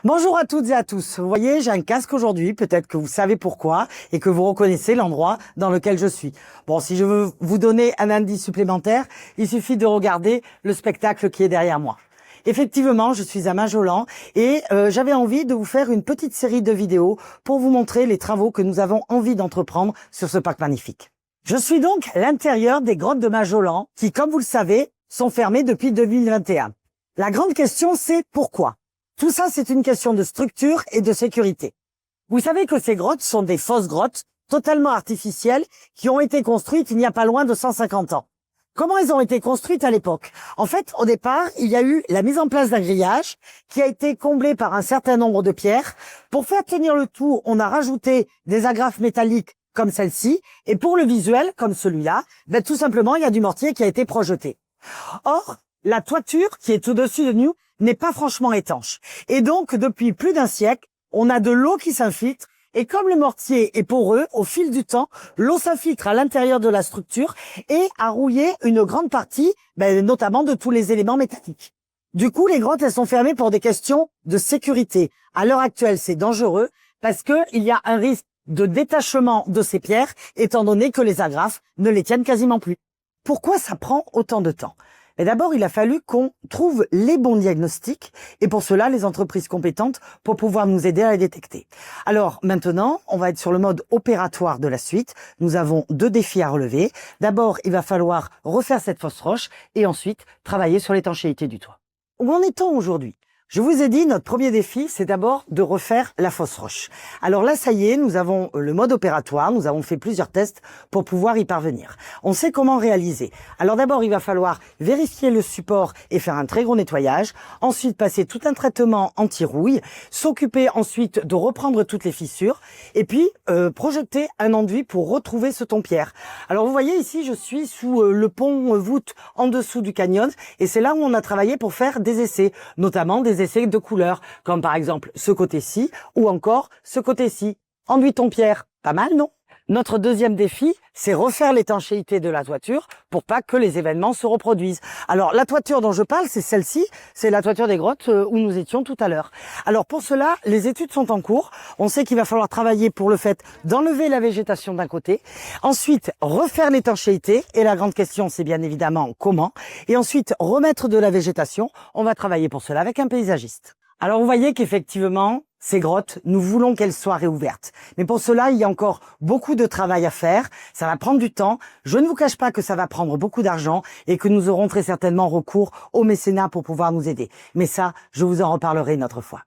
Bonjour à toutes et à tous. Vous voyez, j'ai un casque aujourd'hui, peut-être que vous savez pourquoi et que vous reconnaissez l'endroit dans lequel je suis. Bon, si je veux vous donner un indice supplémentaire, il suffit de regarder le spectacle qui est derrière moi. Effectivement, je suis à Majolan et j'avais envie de vous faire une petite série de vidéos pour vous montrer les travaux que nous avons envie d'entreprendre sur ce parc magnifique. Je suis donc à l'intérieur des grottes de Majolan qui, comme vous le savez, sont fermées depuis 2021. La grande question, c'est pourquoi ? Tout ça, c'est une question de structure et de sécurité. Vous savez que ces grottes sont des fausses grottes, totalement artificielles, qui ont été construites il n'y a pas loin de 150 ans. Comment elles ont été construites à l'époque? En fait, au départ, il y a eu la mise en place d'un grillage qui a été comblé par un certain nombre de pierres. Pour faire tenir le tout, on a rajouté des agrafes métalliques comme celle-ci, et pour le visuel, comme celui-là, tout simplement, il y a du mortier qui a été projeté. Or, la toiture qui est au-dessus de nous n'est pas franchement étanche. Et donc, depuis plus d'un siècle, on a de l'eau qui s'infiltre. Et comme le mortier est poreux, au fil du temps, l'eau s'infiltre à l'intérieur de la structure et a rouillé une grande partie, notamment de tous les éléments métalliques. Du coup, les grottes, elles sont fermées pour des questions de sécurité. À l'heure actuelle, c'est dangereux parce qu'il y a un risque de détachement de ces pierres, étant donné que les agrafes ne les tiennent quasiment plus. Pourquoi ça prend autant de temps ? Et d'abord, il a fallu qu'on trouve les bons diagnostics et pour cela, les entreprises compétentes pour pouvoir nous aider à les détecter. Alors maintenant, on va être sur le mode opératoire de la suite. Nous avons 2 défis à relever. D'abord, il va falloir refaire cette fausse roche et ensuite travailler sur l'étanchéité du toit. Où en est-on aujourd'hui ? Je vous ai dit, notre premier défi, c'est d'abord de refaire la fausse roche. Alors là, ça y est, nous avons le mode opératoire, nous avons fait plusieurs tests pour pouvoir y parvenir. On sait comment réaliser. Alors d'abord, il va falloir vérifier le support et faire un très gros nettoyage. Ensuite, passer tout un traitement anti-rouille. S'occuper ensuite de reprendre toutes les fissures. Et puis, projeter un enduit pour retrouver ce ton-pierre. Alors vous voyez ici, je suis sous le pont voûte en dessous du canyon. Et c'est là où on a travaillé pour faire des essais, notamment des essais de couleurs, comme par exemple ce côté-ci ou encore ce côté-ci. Enduit ton pierre, pas mal, non? Notre deuxième défi, c'est refaire l'étanchéité de la toiture pour pas que les événements se reproduisent. Alors la toiture dont je parle, c'est celle-ci, c'est la toiture des grottes où nous étions tout à l'heure. Alors pour cela, les études sont en cours. On sait qu'il va falloir travailler pour le fait d'enlever la végétation d'un côté, ensuite refaire l'étanchéité, et la grande question c'est bien évidemment comment, et ensuite remettre de la végétation. On va travailler pour cela avec un paysagiste. Alors vous voyez qu'effectivement, ces grottes, nous voulons qu'elles soient réouvertes. Mais pour cela, il y a encore beaucoup de travail à faire. Ça va prendre du temps. Je ne vous cache pas que ça va prendre beaucoup d'argent et que nous aurons très certainement recours au mécénat pour pouvoir nous aider. Mais ça, je vous en reparlerai une autre fois.